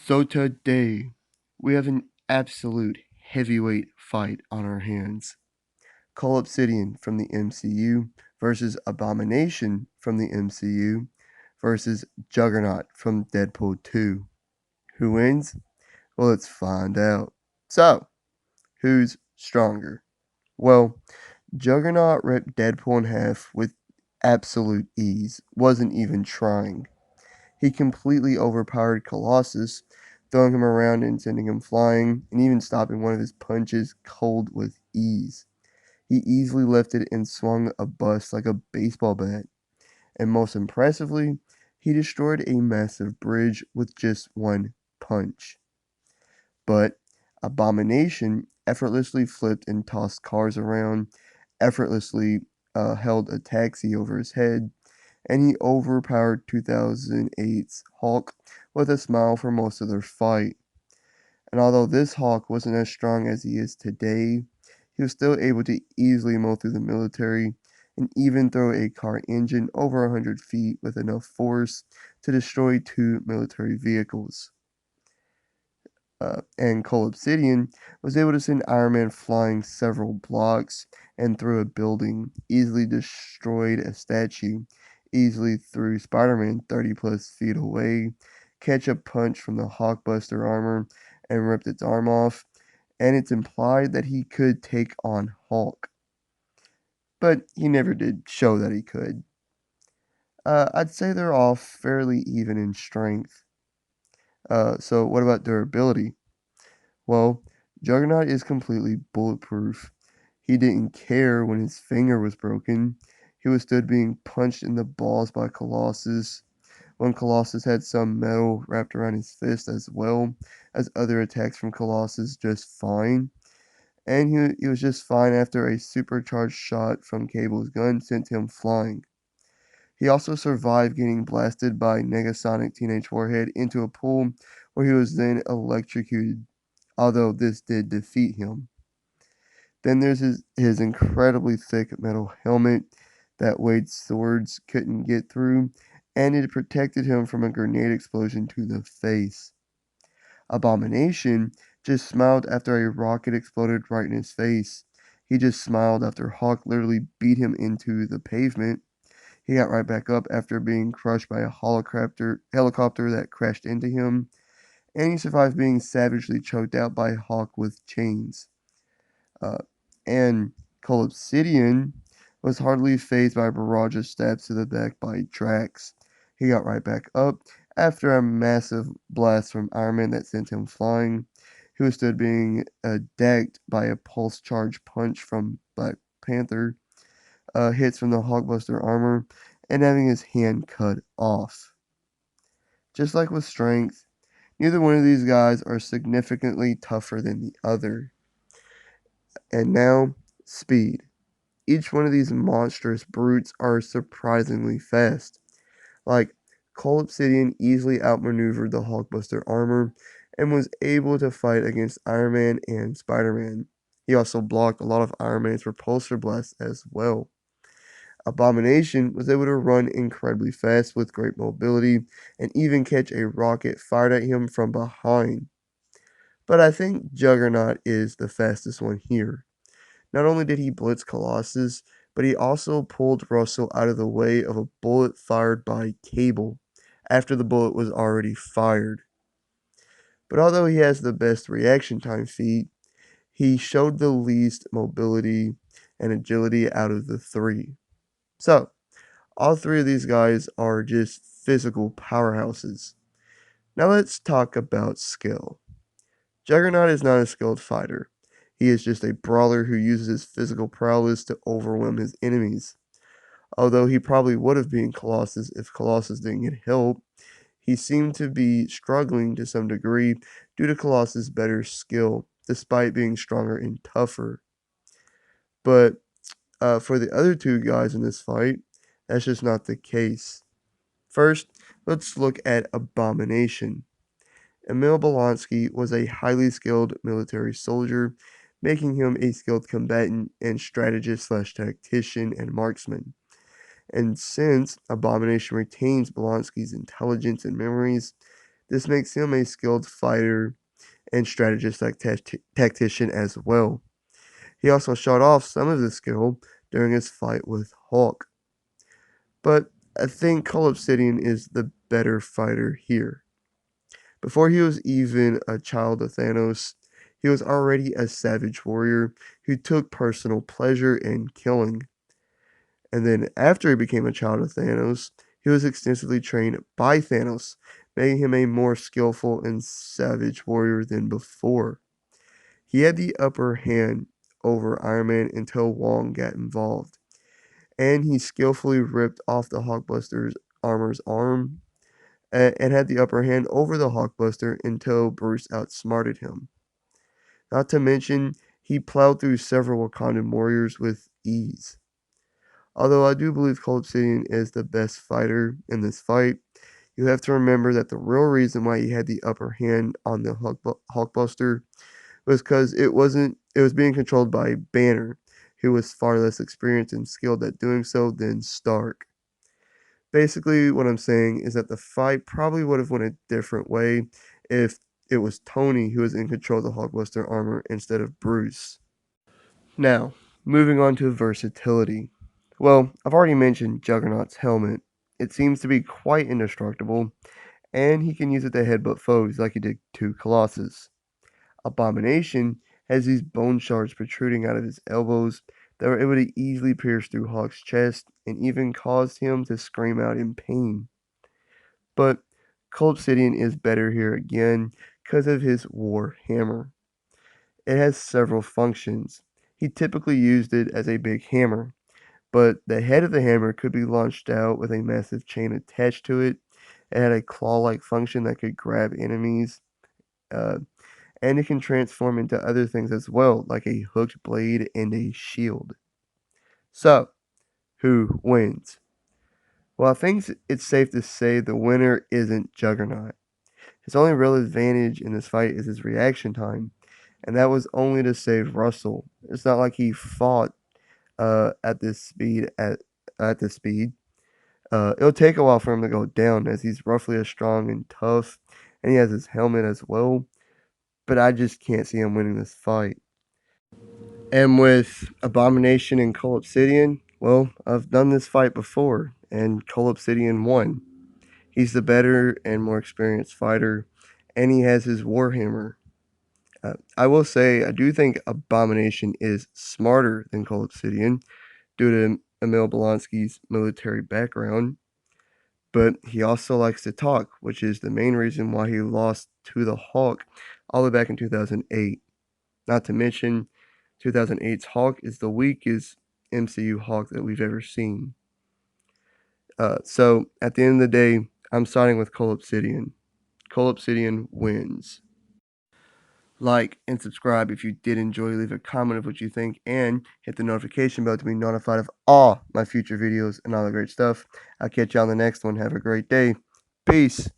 So today, we have an absolute heavyweight fight on our hands. Cull Obsidian from the MCU versus Abomination from the MCU versus Juggernaut from Deadpool 2. Who wins? Well, let's find out. So, who's stronger? Well, Juggernaut ripped Deadpool in half with absolute ease, wasn't even trying. He completely overpowered Colossus, throwing him around and sending him flying, and even stopping one of his punches cold with ease. He easily lifted and swung a bus like a baseball bat, and most impressively, he destroyed a massive bridge with just one punch. But Abomination effortlessly flipped and tossed cars around, effortlessly held a taxi over his head, and he overpowered 2008's Hulk with a smile for most of their fight. And although this Hulk wasn't as strong as he is today, he was still able to easily mow through the military and even throw a car engine over 100 feet with enough force to destroy two military vehicles. And Cull Obsidian was able to send Iron Man flying several blocks and through a building, easily destroyed a statue, easily threw Spider Man 30 plus feet away, catch a punch from the Hulkbuster armor, and ripped its arm off. And it's implied that he could take on Hulk, but he never did show that he could. I'd say they're all fairly even in strength. So, what about durability? Well, Juggernaut is completely bulletproof. He didn't care when his finger was broken. He withstood being punched in the balls by Colossus, when Colossus had some metal wrapped around his fist, as well as other attacks from Colossus just fine. And he was just fine after a supercharged shot from Cable's gun sent him flying. He also survived getting blasted by Negasonic Teenage Warhead into a pool where he was then electrocuted, although this did defeat him. Then there's his incredibly thick metal helmet that Wade's swords couldn't get through, and it protected him from a grenade explosion to the face. Abomination just smiled after a rocket exploded right in his face. He just smiled after Hawk literally beat him into the pavement. He got right back up after being crushed by a helicopter that crashed into him, and he survived being savagely choked out by Hawk with chains. Uh, and Cull Obsidian was hardly phased by a barrage of stabs to the back by Drax. He got right back up after a massive blast from Iron Man that sent him flying. He was stood being decked by a pulse charge punch from Black Panther, hits from the Hulkbuster armor, and having his hand cut off. Just like with strength, neither one of these guys are significantly tougher than the other. And now, speed. Each one of these monstrous brutes are surprisingly fast. Like, Cull Obsidian easily outmaneuvered the Hulkbuster armor and was able to fight against Iron Man and Spider Man. He also blocked a lot of Iron Man's repulsor blasts as well. Abomination was able to run incredibly fast with great mobility and even catch a rocket fired at him from behind. But I think Juggernaut is the fastest one here. Not only did he blitz Colossus, but he also pulled Russell out of the way of a bullet fired by Cable after the bullet was already fired. But although he has the best reaction time feat, he showed the least mobility and agility out of the three. So, all three of these guys are just physical powerhouses. Now let's talk about skill. Juggernaut is not a skilled fighter. He is just a brawler who uses his physical prowess to overwhelm his enemies. Although he probably would have beaten Colossus if Colossus didn't get help, he seemed to be struggling to some degree due to Colossus' better skill, despite being stronger and tougher. But for the other two guys in this fight, that's just not the case. First, let's look at Abomination. Emil Bolonsky was a highly skilled military soldier, making him a skilled combatant and strategist slash tactician and marksman. And since Abomination retains Bolonsky's intelligence and memories, This makes him a skilled fighter and strategist like tactician as well. He also showed off some of this skill during his fight with Hulk. But I think Cull Obsidian is the better fighter here. Before he was even a child of Thanos, he was already a savage warrior who took personal pleasure in killing. And then after he became a child of Thanos, he was extensively trained by Thanos, making him a more skillful and savage warrior than before. He had the upper hand over Iron Man until Wong got involved, and he skillfully ripped off the Hulkbuster's armor's arm and had the upper hand over the Hulkbuster until Bruce outsmarted him. Not to mention, he plowed through several Wakandan warriors with ease. Although I do believe Cold Obsidian is the best fighter in this fight, you have to remember that the real reason why he had the upper hand on the Hulkbuster was because it was being controlled by Banner, who was far less experienced and skilled at doing so than Stark. Basically, what I'm saying is that the fight probably would have went a different way if it was Tony who was in control of the Hulkbuster armor instead of Bruce. Now, moving on to versatility. Well, I've already mentioned Juggernaut's helmet. It seems to be quite indestructible, and he can use it to headbutt foes like he did to Colossus. Abomination has these bone shards protruding out of his elbows that were able to easily pierce through Hawk's chest and even caused him to scream out in pain. But Cull Obsidian is better here again because of his war hammer. It has several functions. He typically used it as a big hammer, but the head of the hammer could be launched out with a massive chain attached to it. It had a claw-like function that could grab enemies, uh, and it can transform into other things as well, like a hooked blade and a shield. So, who wins? Well, I think it's safe to say the winner isn't Juggernaut. His only real advantage in this fight is his reaction time, and that was only to save Russell. It's not like he fought at this speed at this speed. It'll take a while for him to go down as he's roughly as strong and tough, and he has his helmet as well. But I just can't see him winning this fight. And with Abomination and Cull Obsidian, well, I've done this fight before, and Cull Obsidian won. He's the better and more experienced fighter, and he has his Warhammer. I will say, I do think Abomination is smarter than Cull Obsidian due to Emil Blonsky's military background, but he also likes to talk, which is the main reason why he lost to the Hulk all the way back in 2008. Not to mention, 2008's Hulk is the weakest MCU Hulk that we've ever seen. So, at the end of the day, I'm siding with Cull Obsidian. Cull Obsidian wins. Like and subscribe if you did enjoy. Leave a comment of what you think and hit the notification bell to be notified of all my future videos and all the great stuff. I'll catch you on the next one. Have a great day. Peace.